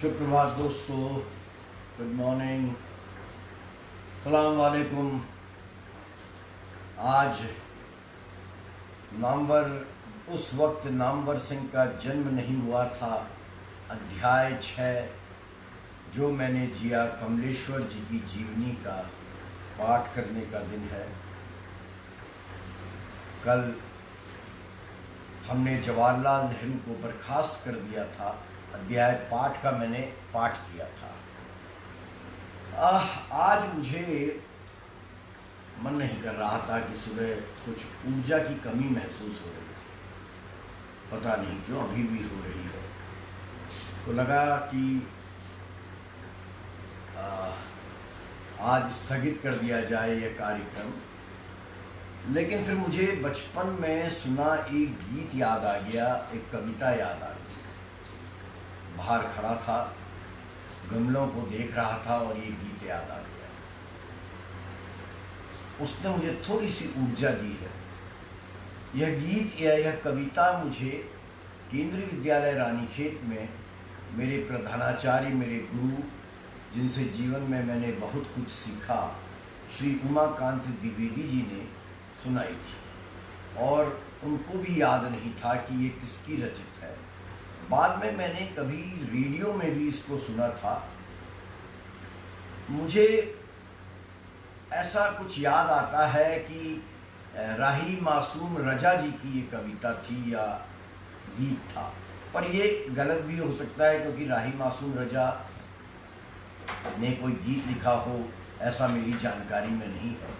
सुप्रभात दोस्तों, good morning, सलाम वालेकुम। आज उस वक्त नामवर सिंह का जन्म नहीं हुआ था। अध्याय 6 जो मैंने जिया कमलेश्वर जी की जीवनी का पाठ करने का दिन है। कल हमने जवाहरलाल नेहरू को बर्खास्त कर दिया था। अध्याय पाठ का मैंने पाठ किया था। आज मुझे मन नहीं कर रहा था कि सुबह कुछ ऊर्जा की कमी महसूस हो रही थी, पता नहीं क्यों, अभी भी हो रही है। तो लगा कि आज स्थगित कर दिया जाए यह कार्यक्रम। लेकिन फिर मुझे बचपन में सुना एक गीत याद आ गया, एक कविता याद आ गई। बाहर खड़ा था, गमलों को देख रहा था और ये गीत याद आ गया। उसने मुझे थोड़ी सी ऊर्जा दी है। यह गीत या यह कविता मुझे केंद्रीय विद्यालय रानीखेत में मेरे प्रधानाचार्य, मेरे गुरु, जिनसे जीवन में मैंने बहुत कुछ सीखा, श्री उमाकांत द्विवेदी जी ने सुनाई थी। और उनको भी याद नहीं था कि ये किसकी रचित है। बाद में मैंने कभी रेडियो में भी इसको सुना था। मुझे ऐसा कुछ याद आता है कि राही मासूम रजा जी की ये कविता थी या गीत था, पर ये गलत भी हो सकता है क्योंकि राही मासूम रजा ने कोई गीत लिखा हो ऐसा मेरी जानकारी में नहीं है।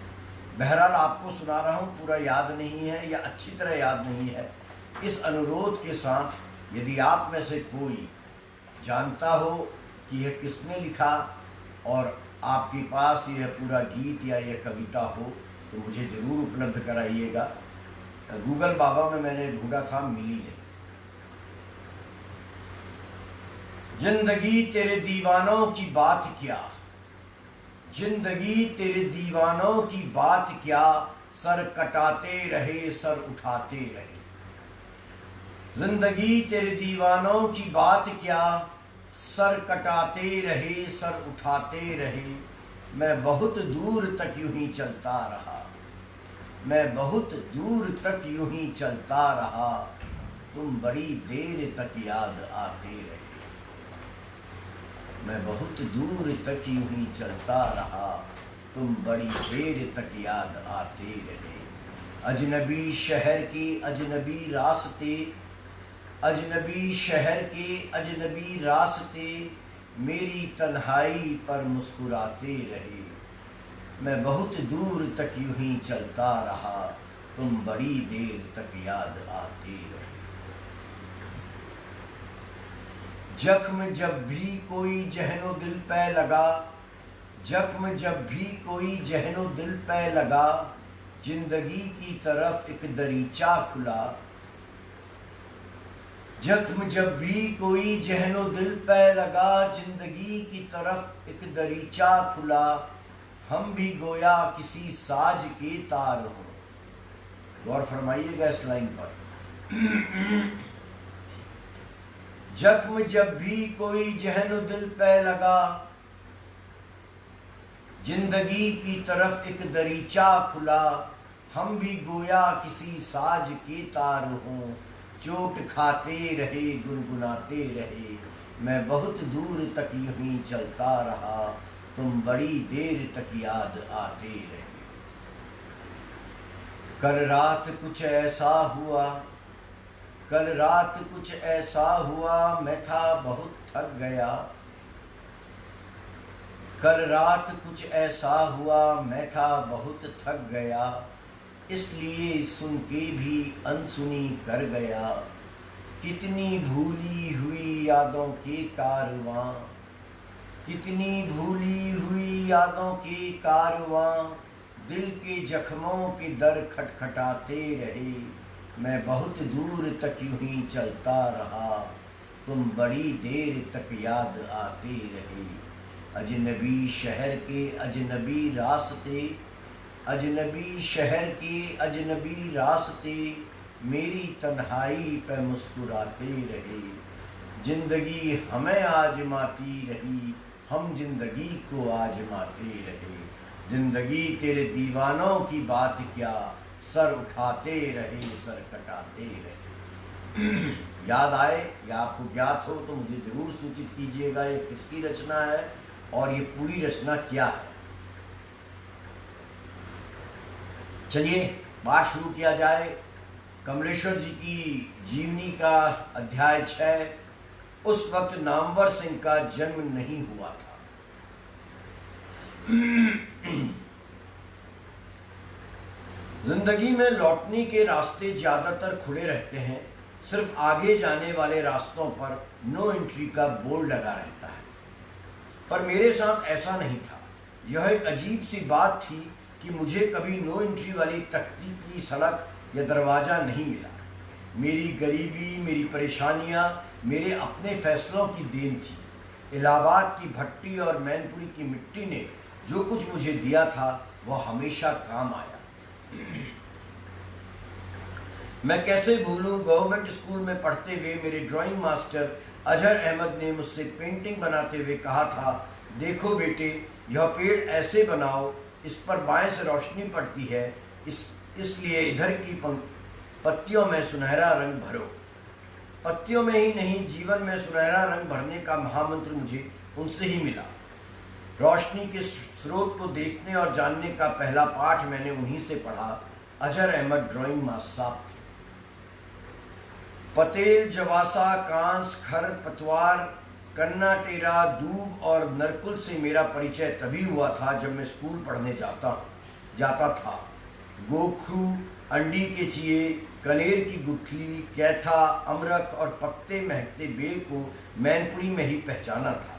बहरहाल आपको सुना रहा हूँ, पूरा याद नहीं है या अच्छी तरह याद नहीं है। इस अनुरोध के साथ, यदि आप में से कोई जानता हो कि यह किसने लिखा और आपके पास यह पूरा गीत या यह कविता हो तो मुझे ज़रूर उपलब्ध कराइएगा। गूगल बाबा में मैंने ढूंढा था, मिली नहीं। जिंदगी तेरे दीवानों की बात क्या, जिंदगी तेरे दीवानों की बात क्या, सर कटाते रहे सर उठाते रहे। जिंदगी तेरे दीवानों की बात क्या, सर कटाते रहे सर उठाते रहे। मैं बहुत दूर तक यूं ही चलता रहा, मैं बहुत दूर तक यूं ही चलता रहा, तुम बड़ी देर तक याद आते रहे। मैं बहुत दूर तक यूं ही चलता रहा, तुम बड़ी देर तक याद आते रहे। अजनबी शहर के अजनबी रास्ते, अजनबी शहर के अजनबी रास्ते, मेरी तन्हाई पर मुस्कुराते रहे। मैं बहुत दूर तक यूं ही चलता रहा, तुम बड़ी देर तक याद आते रहे। जख्म जब भी कोई जहनो दिल पे लगा, जख्म जब भी कोई जहनो दिल पे लगा, जिंदगी की तरफ एक दरीचा खुला। जख्म जब भी कोई जहनो दिल पे लगा, जिंदगी की तरफ एक दरीचा खुला। हम भी गोया किसी साज के तार हो। गौर फरमाइएगा इस लाइन पर। जख्म जब भी कोई जहनो दिल पे लगा, जिंदगी की तरफ एक दरीचा खुला। हम भी गोया किसी साज के तार हों, चोट खाते रहे गुनगुनाते रहे। मैं बहुत दूर तक यूं ही चलता रहा, तुम बड़ी देर तक याद आते रहे। कल रात कुछ ऐसा हुआ, कल रात कुछ ऐसा हुआ, मैं था बहुत थक गया। कल रात कुछ ऐसा हुआ, मैं था बहुत थक गया। इसलिए सुन के भी अनसुनी कर गया। कितनी भूली हुई यादों के कारवां, कितनी भूली हुई यादों के कारवां, दिल के जख्मों के दर खटखटाते रहे। मैं बहुत दूर तक यूं ही चलता रहा, तुम बड़ी देर तक याद आते रहे। अजनबी शहर के अजनबी रास्ते, अजनबी शहर के अजनबी रास्ते, मेरी तन्हाई पे मुस्कुराते रहे। जिंदगी हमें आजमाती रही, हम जिंदगी को आजमाते रहे। जिंदगी तेरे दीवानों की बात क्या, सर उठाते रहे सर कटाते रहे। याद आए या आपको ज्ञात हो तो मुझे जरूर सूचित कीजिएगा ये किसकी रचना है और ये पूरी रचना क्या है। चलिए पाठ शुरू किया जाए। कमलेश्वर जी की जीवनी का अध्याय 6। उस वक्त नामवर सिंह का जन्म नहीं हुआ था। जिंदगी में लौटने के रास्ते ज्यादातर खुले रहते हैं, सिर्फ आगे जाने वाले रास्तों पर नो एंट्री का बोर्ड लगा रहता है। पर मेरे साथ ऐसा नहीं था। यह एक अजीब सी बात थी कि मुझे कभी नो एंट्री वाली तख्ती की सड़क या दरवाज़ा नहीं मिला। मेरी गरीबी, मेरी परेशानियां मेरे अपने फैसलों की देन थी। इलाहाबाद की भट्टी और मैनपुरी की मिट्टी ने जो कुछ मुझे दिया था वह हमेशा काम आया। मैं कैसे भूलूं, गवर्नमेंट स्कूल में पढ़ते हुए मेरे ड्राइंग मास्टर अजहर अहमद ने मुझसे पेंटिंग बनाते हुए कहा था, देखो बेटे, यह पेड़ ऐसे बनाओ, इस पर बाएं से रोशनी पड़ती है, इसलिए इधर की पत्तियों में सुनहरा रंग भरो। पत्तियों में ही नहीं, जीवन में सुनहरा रंग भरने का महामंत्र मुझे उनसे ही मिला। रोशनी के स्रोत को देखने और जानने का पहला पाठ मैंने उन्हीं से पढ़ा। अजहर अहमद ड्राइंग मास्टर साहब थे। पतेल, जवासा, कांस, खर पतवार, कन्ना टेरा, दूब और नरकुल से मेरा परिचय तभी हुआ था जब मैं स्कूल पढ़ने जाता था। गोखरू, अंडी के चिए, कनेर की गुठली, कैथा, अमरख और पत्ते महकते बेर को मैनपुरी में ही पहचाना था।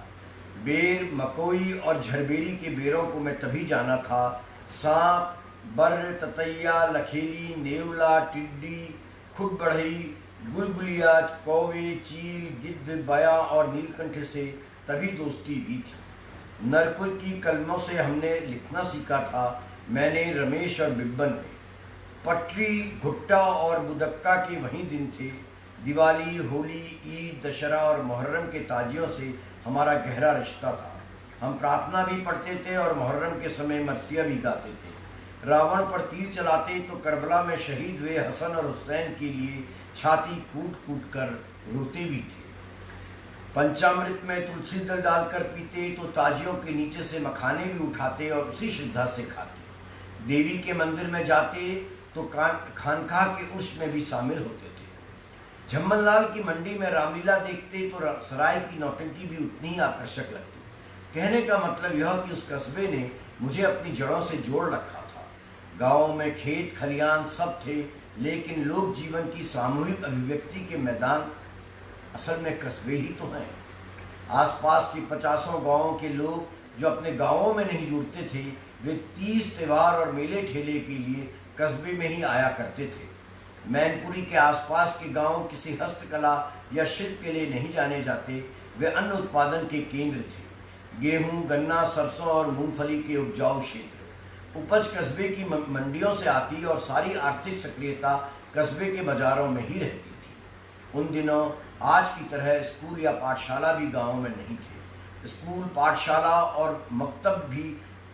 बेर, मकोई और झरबेरी के बेरों को मैं तभी जाना था। सांप, बर्र, ततैया, लखेली, नेवला, टिड्डी, खुद बढ़ई, गुलगुलिया, कौवे, चील, गिद्ध, बया और नीलकंठ से तभी दोस्ती हुई थी। नरकुल की कलमों से हमने लिखना सीखा था, मैंने, रमेश और बिब्बन ने। पटरी, भुट्टा और बुदक्का के वही दिन थे। दिवाली, होली, ईद, दशहरा और मुहर्रम के ताजियों से हमारा गहरा रिश्ता था। हम प्रार्थना भी पढ़ते थे और मुहर्रम के समय मरसिया भी गाते थे। रावण पर तीर चलाते तो करबला में शहीद हुए हसन और हुसैन के लिए छाती कूट कूट कर रोते भी थे। पंचामृत में तुलसी दल डालकर पीते तो ताजियों के नीचे से मखाने भी उठाते और उसी श्रद्धा से खाते। देवी के मंदिर में जाते तो खानकाह के उर्स में भी शामिल होते थे। झम्मनलाल की मंडी में रामलीला देखते तो सराय की नौटंकी भी उतनी ही आकर्षक लगती। कहने का मतलब यह कि उस कस्बे ने मुझे अपनी जड़ों से जोड़ रखा था। गाँव में खेत खलियान सब थे, लेकिन लोक जीवन की सामूहिक अभिव्यक्ति के मैदान असल में कस्बे ही तो हैं। आसपास के 50 गाँवों के लोग जो अपने गाँवों में नहीं जुड़ते थे, वे 30 त्योहार और मेले ठेले के लिए कस्बे में ही आया करते थे। मैनपुरी के आसपास के गांव किसी हस्तकला या शिल्प के लिए नहीं जाने जाते, वे अन्न उत्पादन के केंद्र थे। गेहूं, गन्ना, सरसों और मूंगफली के उपजाऊ क्षेत्र। उपज कस्बे की मंडियों से आती और सारी आर्थिक सक्रियता कस्बे के बाजारों में ही रहती थी। उन दिनों आज की तरह स्कूल या पाठशाला भी गाँव में नहीं थे। स्कूल, पाठशाला और मकतब भी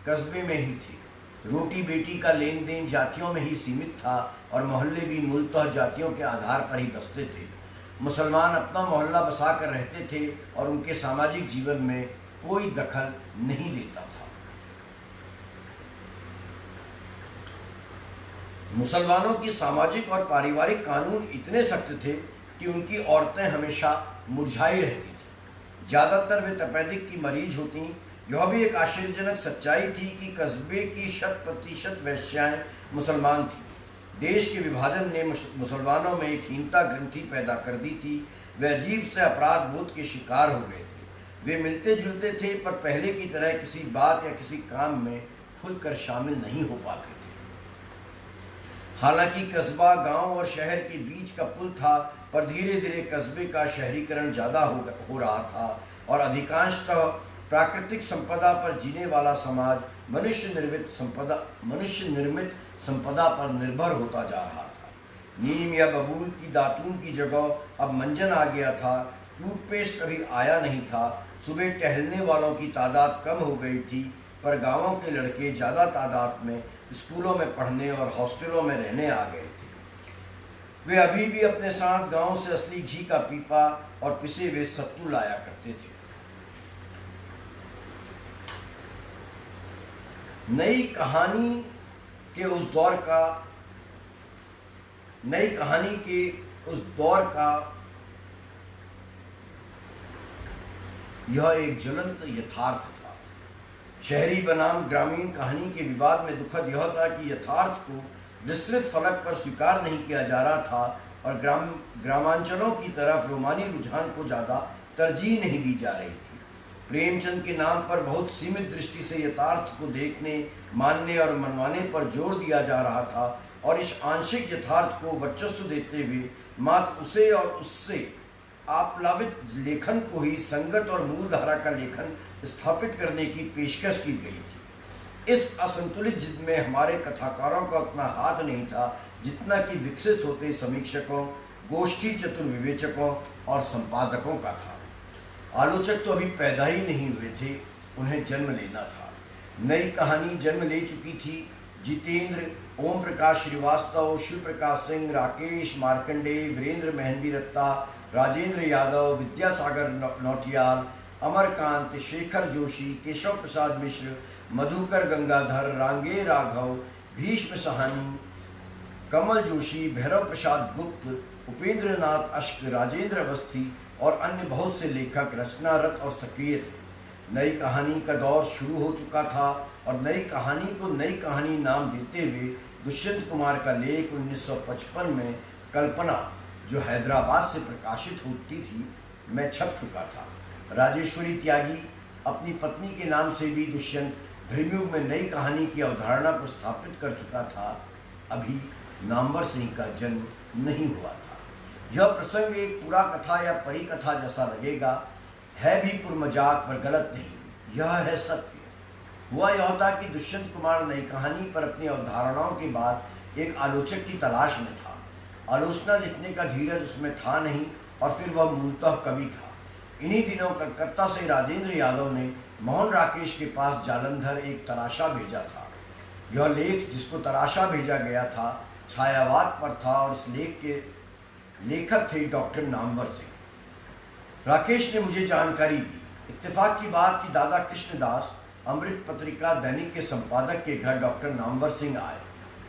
कस्बे में ही थे। रोटी बेटी का लेन देन जातियों में ही सीमित था और मोहल्ले भी मूलतः जातियों के आधार पर ही बसते थे। मुसलमान अपना मोहल्ला बसा कर रहते थे और उनके सामाजिक जीवन में कोई दखल नहीं देता था। मुसलमानों की सामाजिक और पारिवारिक कानून इतने सख्त थे कि उनकी औरतें हमेशा मुरझाई रहती थी। ज़्यादातर वे तपेदिक की मरीज होती। यह भी एक आश्चर्यजनक सच्चाई थी कि कस्बे की 100% वेश्याएं मुसलमान थीं। देश के विभाजन ने मुसलमानों में एक हीनता ग्रंथि पैदा कर दी थी। वे अजीब से अपराध बोध के शिकार हो गए थे। वे मिलते जुलते थे, पर पहले की तरह किसी बात या किसी काम में खुलकर शामिल नहीं हो पाते थे। हालांकि कस्बा, गांव और शहर के बीच का पुल था, पर धीरे धीरे कस्बे का शहरीकरण ज़्यादा हो रहा था और अधिकांशतः प्राकृतिक संपदा पर जीने वाला समाज मनुष्य निर्मित संपदा पर निर्भर होता जा रहा था। नीम या बबूल की दातून की जगह अब मंजन आ गया था। टूथपेस्ट कभी आया नहीं था। सुबह टहलने वालों की तादाद कम हो गई थी, पर गांवों के लड़के ज़्यादा तादाद में स्कूलों में पढ़ने और हॉस्टलों में रहने आ गए थे। वे अभी भी अपने साथ गांव से असली घी का पीपा और पिसे हुए सत्तू लाया करते थे। नई कहानी के उस दौर का यह एक ज्वलंत यथार्थ था। शहरी बनाम ग्रामीण कहानी के विवाद में दुखद यह था कि यथार्थ को विस्तृत फलक पर स्वीकार नहीं किया जा रहा था और ग्रामांचलों की तरफ रोमानी रुझान को ज़्यादा तरजीह नहीं दी जा रही थी। प्रेमचंद के नाम पर बहुत सीमित दृष्टि से यथार्थ को देखने, मानने और मनवाने पर जोर दिया जा रहा था और इस आंशिक यथार्थ को वर्चस्व देते हुए मात्र उसे और उससे आप्लावित लेखन को ही संगत और मूल धारा का लेखन स्थापित करने की पेशकश की गई थी। इस असंतुलित जिद में हमारे कथाकारों का उतना हाथ नहीं था जितना कि विकसित होते समीक्षकों, गोष्ठी चतुर विवेचकों और संपादकों का था। आलोचक तो अभी पैदा ही नहीं हुए थे, उन्हें जन्म लेना था। नई कहानी जन्म ले चुकी थी। जितेंद्र, ओम प्रकाश श्रीवास्तव, शिव प्रकाश सिंह, राकेश मार्कंडेय, वीरेंद्र मेहंदी रत्ता, राजेंद्र यादव, विद्यासागर नौटियाल, अमरकांत, शेखर जोशी, केशव प्रसाद मिश्र, मधुकर गंगाधर, रांगे राघव, भीष्म सहानी, कमल जोशी, भैरव प्रसाद गुप्त, उपेंद्र नाथ अश्क, राजेंद्र अवस्थी और अन्य बहुत से लेखक रचनारत और सक्रिय थे। नई कहानी का दौर शुरू हो चुका था और नई कहानी को नई कहानी नाम देते हुए दुष्यंत कुमार का लेख 1955 में कल्पना, जो हैदराबाद से प्रकाशित होती थी, में छप चुका था। राजेश्वरी त्यागी अपनी पत्नी के नाम से भी दुष्यंत धर्मयुग में नई कहानी की अवधारणा को स्थापित कर चुका था। अभी नामवर सिंह का जन्म नहीं हुआ था। यह प्रसंग एक पूरा कथा या परिकथा जैसा लगेगा, है भी पुरमजाक पर गलत नहीं, यह है सत्य। हुआ यह था कि दुष्यंत कुमार नई कहानी पर अपनी अवधारणाओं के बाद एक आलोचक की तलाश में था। आलोचना लिखने का धीरज उसमें था नहीं और फिर वह मूलतः कवि था। इन्हीं दिनों कलकत्ता से राजेंद्र यादव ने मोहन राकेश के पास जालंधर एक तराशा भेजा था। यह लेख जिसको तराशा भेजा गया था छायावाद पर था और इस लेख के लेखक थे डॉक्टर नामवर सिंह। राकेश ने मुझे जानकारी दी। इत्तेफाक की बात कि दादा कृष्णदास अमृत पत्रिका दैनिक के संपादक के घर डॉक्टर नामवर सिंह आए।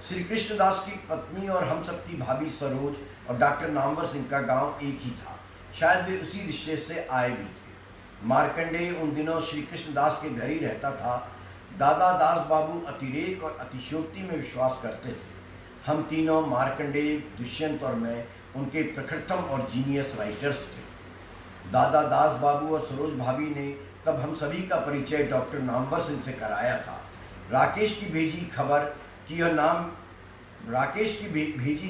श्री कृष्णदास की पत्नी और हम सबकी भाभी सरोज और डॉक्टर नामवर सिंह का गांव एक ही था। शायद वे उसी रिश्ते से आए भी थे। मार्कंडेय उन दिनों श्री कृष्णदास के घर ही रहता था। दादा दास बाबू अतिरेक और अतिशयोक्ति में विश्वास करते थे। हम तीनों, मार्कंडेय, दुष्यंत और मैं, उनके प्रखरतम और जीनियस राइटर्स थे। दादा दास बाबू और सरोज भाभी ने तब हम सभी का परिचय डॉक्टर नामवर सिंह से कराया था। राकेश की भेजी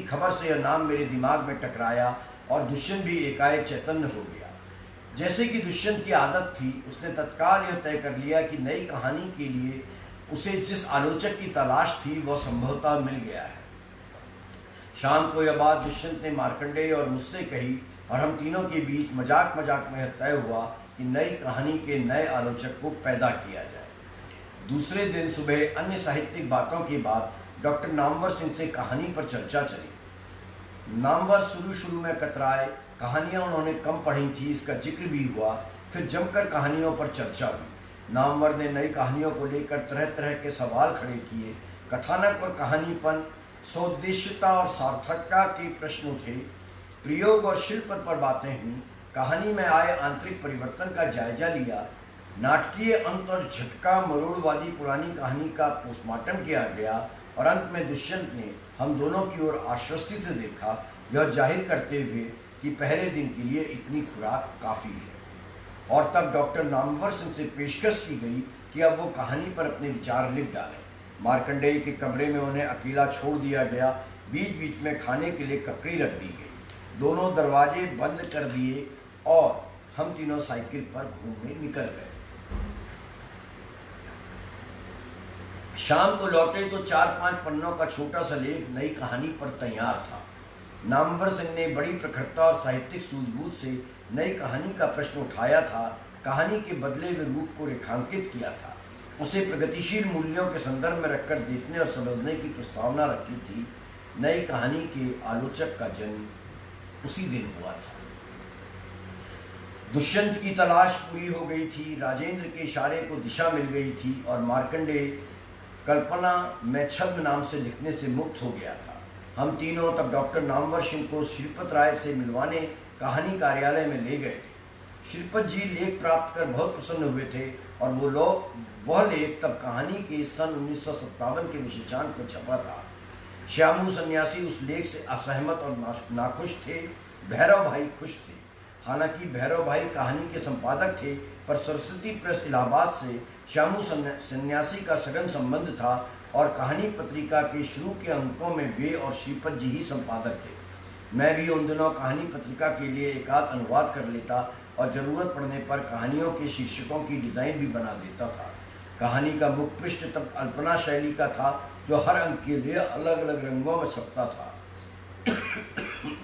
खबर से यह नाम मेरे दिमाग में टकराया और दुष्यंत भी एकाएक चैतन्य हो गया। जैसे कि दुष्यंत की आदत थी, उसने तत्काल यह तय कर लिया कि नई कहानी के लिए उसे जिस आलोचक की तलाश थी वह संभवतः मिल गया है। शाम को यह बात दुष्यंत ने मार्कंडेय और मुझसे कही और हम तीनों के बीच मजाक में यह तय हुआ कि नई कहानी के नए आलोचक को पैदा किया जाए। दूसरे दिन सुबह अन्य साहित्यिक बातों के बाद डॉक्टर नामवर सिंह से कहानी पर चर्चा चली। नामवर शुरू में कतराए। कहानियाँ उन्होंने कम पढ़ी थी, इसका जिक्र भी हुआ। फिर जमकर कहानियों पर चर्चा हुई। नामवर ने नई कहानियों को लेकर तरह तरह के सवाल खड़े किए। कथानक और कहानीपन, सौदेश्यता और सार्थकता के प्रश्न उठे। प्रयोग और शिल्प पर बातें हुई। कहानी में आए आंतरिक परिवर्तन का जायजा लिया। नाटकीय अंत और झटका मरोड़वादी पुरानी कहानी का पोस्टमार्टम किया गया और अंत में दुष्यंत ने हम दोनों की ओर आश्वस्ति से देखा, यह जाहिर करते हुए कि पहले दिन के लिए इतनी खुराक काफ़ी है। और तब डॉक्टर नामवर सिंह से पेशकश की गई कि अब वो कहानी पर अपने विचार लिख डालें। मार्कंडेय के कमरे में उन्हें अकेला छोड़ दिया गया। बीच बीच में खाने के लिए ककड़ी रख दी गई। दोनों दरवाजे बंद कर दिए और हम तीनों साइकिल पर घूमने निकल गए। शाम को लौटे तो 4-5 पन्नों का छोटा सा लेख नई कहानी पर तैयार था। नामवर सिंह ने बड़ी प्रखरता और साहित्यिक सूझबूझ से नई कहानी का प्रश्न उठाया था, कहानी के बदले हुए रूप को रेखांकित किया था, उसे प्रगतिशील मूल्यों के संदर्भ में रखकर देखने और समझने की प्रस्तावना रखी थी। नई कहानी के आलोचक का जन्म उसी दिन हुआ था। दुष्यंत की तलाश पूरी हो गई थी, राजेंद्र के इशारे को दिशा मिल गई थी और मार्कंडेय कल्पना में छद्म नाम से लिखने से मुक्त हो गया था। हम तीनों तब डॉक्टर नामवर सिंह को श्रीपत राय से मिलवाने कहानी कार्यालय में ले गए थे। श्रीपत जी लेख प्राप्त कर बहुत प्रसन्न हुए थे और वह लेख तब कहानी के सन 1957 के विशेषांक में छपा था। श्यामू सन्यासी उस लेख से असहमत और नाखुश थे। भैरव भाई खुश थे। हालांकि भैरव भाई कहानी के संपादक थे, पर सरस्वती प्रेस इलाहाबाद से श्यामू सन्यासी का सघन संबंध था और कहानी पत्रिका के शुरू के अंकों में वे और श्रीपत जी ही संपादक थे। मैं भी उन दिनों कहानी पत्रिका के लिए एकाध अनुवाद कर लेता और ज़रूरत पड़ने पर कहानियों के शीर्षकों की डिज़ाइन भी बना देता था। कहानी का मुख पृष्ठ तब अल्पना शैली का था, जो हर अंक के लिए अलग अलग रंगों में छपता था।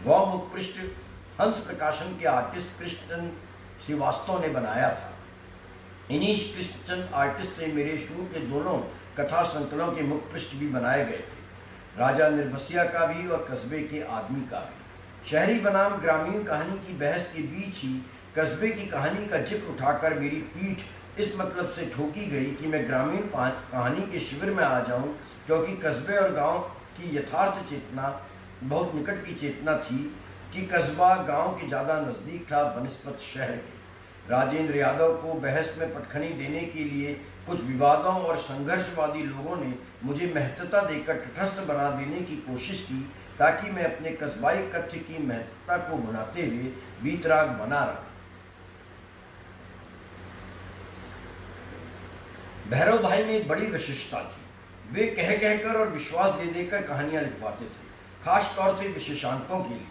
वह मुख पृष्ठ हंस प्रकाशन के आर्टिस्ट कृष्णचंद श्रीवास्तव ने बनाया था। इन्हीं कृष्णचंद आर्टिस्ट से मेरे शुरू के दोनों कथा संकलों के मुख पृष्ठ भी बनाए गए थे, राजा निर्बसिया का भी और कस्बे के आदमी का भी। शहरी बनाम ग्रामीण कहानी की बहस के बीच ही कस्बे की कहानी का जिक्र उठाकर मेरी पीठ इस मतलब से ठोकी गई कि मैं ग्रामीण कहानी के शिविर में आ जाऊं, क्योंकि कस्बे और गांव की यथार्थ चेतना बहुत निकट की चेतना थी कि कस्बा गांव के ज़्यादा नज़दीक था बनिस्बत शहर के। राजेंद्र यादव को बहस में पटखनी देने के लिए कुछ विवादों और संघर्षवादी लोगों ने मुझे महत्ता देकर तटस्थ बना देने की कोशिश की, ताकि मैं अपने कस्बाई कथ्य की महत्ता को भुनाते हुए वीतराग बना रहा। भैरव भाई में एक बड़ी विशेषता थी। वे कह कहकर और विश्वास दे देकर कहानियां लिखवाते थे, खास तौर से विशेषांकों के लिए।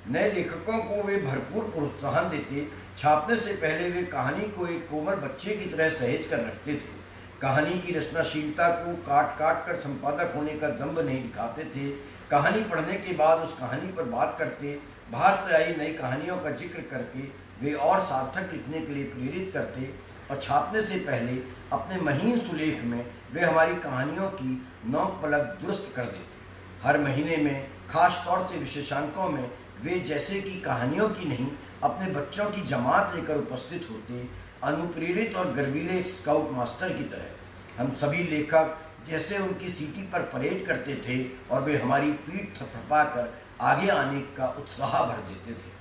नए लेखकों को वे भरपूर प्रोत्साहन देते। छापने से पहले वे कहानी को एक कोमल बच्चे की तरह सहेज कर रखते थे। कहानी की रचनाशीलता को काट काट कर संपादक होने का दम्भ नहीं दिखाते थे। कहानी पढ़ने के बाद उस कहानी पर बात करते। बाहर से आई नई कहानियों का जिक्र करके वे और सार्थक लिखने के लिए प्रेरित करते और छापने से पहले अपने महीन सुलेख में वे हमारी कहानियों की नोक पलक दुरुस्त कर देते। हर महीने में खास तौर से विशेषांकों में वे जैसे कि कहानियों की नहीं, अपने बच्चों की जमात लेकर उपस्थित होते, अनुप्रेरित और गर्वीले स्काउट मास्टर की तरह। हम सभी लेखक जैसे उनकी सीटी पर परेड करते थे और वे हमारी पीठ थपथपाकर आगे आने का उत्साह भर देते थे।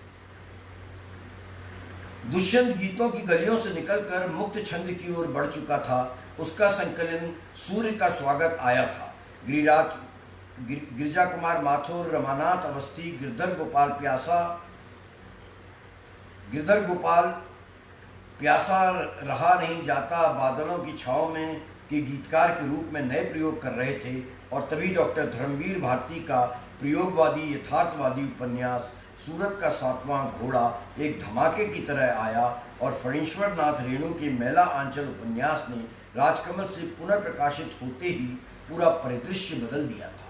दुष्यंत गीतों की गलियों से निकलकर मुक्त छंद की ओर बढ़ चुका था। उसका संकलन सूर्य का स्वागत आया था। गिरिजा कुमार माथुर, रमानाथ अवस्थी, गिरधर गोपाल प्यासा रहा नहीं जाता बादलों की छाव में के गीतकार के रूप में नए प्रयोग कर रहे थे। और तभी डॉक्टर धर्मवीर भारती का प्रयोगवादी यथार्थवादी उपन्यास सूरत का 7वां घोड़ा एक धमाके की तरह आया और फणीश्वर नाथ रेणु के मेला आंचल उपन्यास ने राजकमल से पुनर्प्रकाशित होते ही पूरा परिदृश्य बदल दिया था।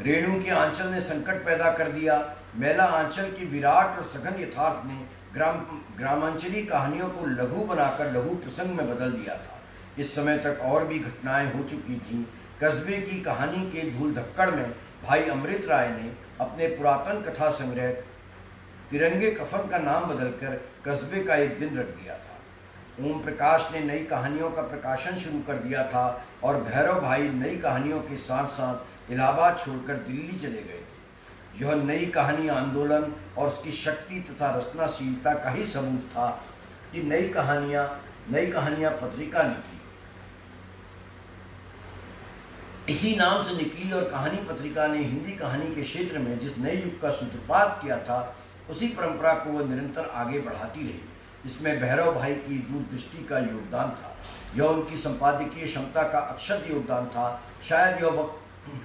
रेणु के आंचल ने संकट पैदा कर दिया। मेला आंचल की विराट और सघन यथार्थ ने ग्रामांचली कहानियों को लघु बनाकर लघु प्रसंग में बदल दिया था। इस समय तक और भी घटनाएं हो चुकी थीं। कस्बे की कहानी के धूल धक्कड़ में भाई अमृत राय ने अपने पुरातन कथा संग्रह तिरंगे कफन का नाम बदलकर कस्बे का एक दिन रख दिया था। ओम प्रकाश ने नई कहानियों का प्रकाशन शुरू कर दिया था और भैरव भाई नई कहानियों के साथ साथ इलाहाबाद छोड़कर दिल्ली चले गए थे। यह नई कहानी आंदोलन और उसकी शक्ति तथा रचनाशीलता का ही सबूत था कि नई कहानियां पत्रिका निकली। इसी नाम से निकली और कहानी पत्रिका ने हिंदी कहानी के क्षेत्र में जिस नए युग का सूत्रपात किया था, उसी परंपरा को वह निरंतर आगे बढ़ाती रही। इसमें भैरव भाई की दूरदृष्टि का योगदान था। यह उनकी संपादकीय क्षमता का अक्षत योगदान था। शायद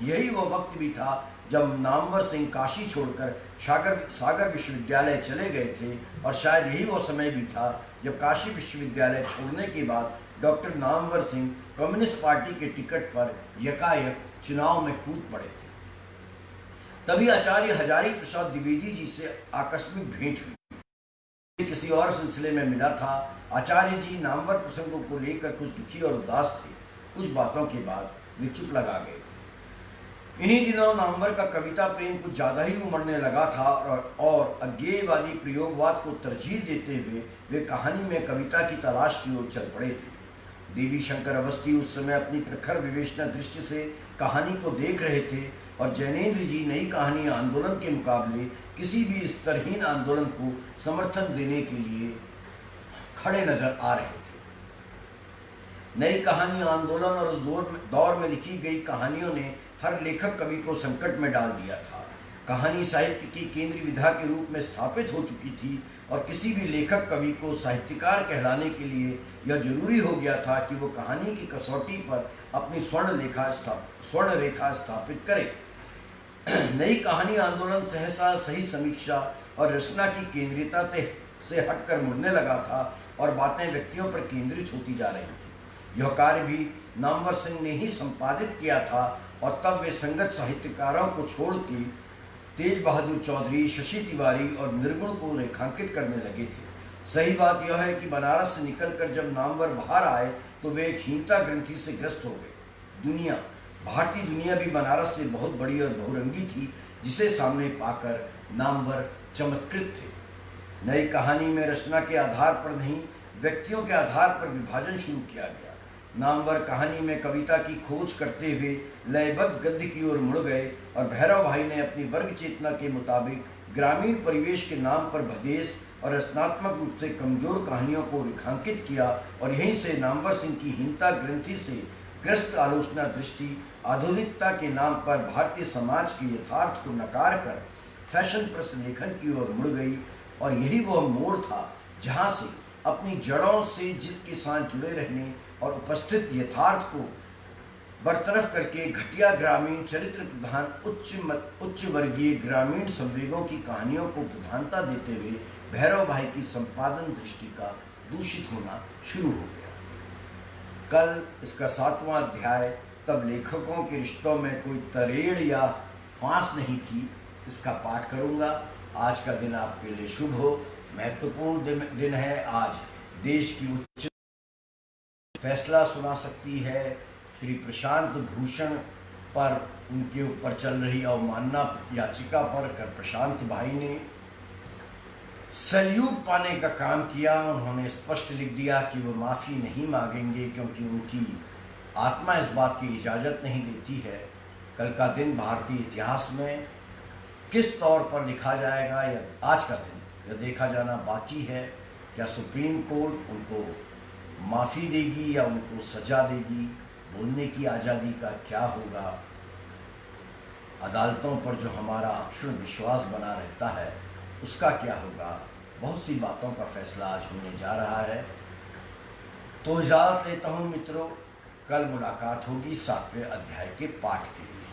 यही वह वक्त भी था जब नामवर सिंह काशी छोड़कर सागर विश्वविद्यालय चले गए थे, और शायद यही वो समय भी था जब काशी विश्वविद्यालय छोड़ने के बाद doctor Namvar Singh communist party के टिकट पर यकायक चुनाव में कूद पड़े थे। तभी आचार्य हजारी प्रसाद द्विवेदी जी से आकस्मिक भेंट हुई। किसी और सिलसिले में मिला था। आचार्य जी नामवर प्रसंगों को लेकर कुछ दुखी और उदास थे। कुछ बातों के बाद वे चुप लगा गए थे। इन्हीं दिनों नामवर का कविता प्रेम कुछ ज़्यादा ही उमड़ने लगा था और अज्ञेयवादी प्रयोगवाद को तरजीह देते हुए वे कहानी में कविता की तलाश की ओर चल पड़े थे। देवी शंकर अवस्थी उस समय अपनी प्रखर विवेचना दृष्टि से कहानी को देख रहे थे और जैनेन्द्र जी नई कहानी आंदोलन के मुकाबले किसी भी स्तरहीन आंदोलन को समर्थन देने के लिए खड़े नजर आ रहे थे। नई कहानी आंदोलन और उस दौर में लिखी गई कहानियों ने हर लेखक कवि को संकट में डाल दिया था। कहानी साहित्य की केंद्रीय विधा के रूप में स्थापित हो चुकी थी और किसी भी लेखक कवि को साहित्यकार कहलाने के लिए यह जरूरी हो गया था कि वो कहानी की कसौटी पर अपनी स्वर्ण रेखा स्थापित करे। नई कहानी आंदोलन सहसा सही समीक्षा और रचना की केंद्रीयता से हटकर मुड़ने लगा था और बातें व्यक्तियों पर केंद्रित होती जा रही थी। यह कार्य भी नामवर सिंह ने ही संपादित किया था और तब वे संगत साहित्यकारों को छोड़ के तेज बहादुर चौधरी, शशि तिवारी और निर्गुण को रेखांकित करने लगे थे। सही बात यह है कि बनारस से निकलकर जब नामवर बाहर आए तो वे एक हीनता ग्रंथि से ग्रस्त हो गए। भारतीय दुनिया भी बनारस से बहुत बड़ी और बहुरंगी थी, जिसे सामने पाकर नामवर चमत्कृत थे। नई कहानी में रचना के आधार पर नहीं, व्यक्तियों के आधार पर विभाजन शुरू किया गया। नामवर कहानी में कविता की खोज करते हुए लयबद्ध गद्य की ओर मुड़ गए और भैरव भाई ने अपनी वर्ग चेतना के मुताबिक ग्रामीण परिवेश के नाम पर भदेश और रचनात्मक रूप से कमजोर कहानियों को रेखांकित किया और यहीं से नामवर सिंह की हीनता ग्रंथि से ग्रस्त आलोचना दृष्टि आधुनिकता के नाम पर भारतीय समाज के यथार्थ को नकार कर फैशन प्रश्न लेखन की ओर मुड़ गई। और यही वह मोड़ था जहाँ से अपनी जड़ों से जिद के साथ जुड़े रहने और उपस्थित यथार्थ को बरतरफ करके घटिया ग्रामीण चरित्र प्रधान उच्च वर्गीय ग्रामीण संवेगों की कहानियों को प्रधानता देते हुए भैरव भाई की संपादन दृष्टि का दूषित होना शुरू हो गया। कल इसका 7वां अध्याय, तब लेखकों के रिश्तों में कोई तरेड़ या फांस नहीं थी, इसका पाठ करूंगा। आज का दिन आपके लिए शुभ हो, महत्वपूर्ण दिन है। आज देश की उच्च फैसला सुना सकती है श्री प्रशांत भूषण पर उनके ऊपर चल रही अवमानना याचिका पर प्रशांत भाई ने सैल्यूट पाने का काम किया। उन्होंने स्पष्ट लिख दिया कि वो माफ़ी नहीं मांगेंगे क्योंकि उनकी आत्मा इस बात की इजाज़त नहीं देती है। कल का दिन भारतीय इतिहास में किस तौर पर लिखा जाएगा या आज का दिन यह देखा जाना बाकी है। क्या सुप्रीम कोर्ट उनको माफ़ी देगी या उनको सजा देगी? बोलने की आज़ादी का क्या होगा? अदालतों पर जो हमारा अक्षुण विश्वास बना रहता है उसका क्या होगा? बहुत सी बातों का फैसला आज होने जा रहा है। तो इजाज़त लेता हूँ मित्रों, कल मुलाकात होगी 7वें अध्याय के पाठ के लिए।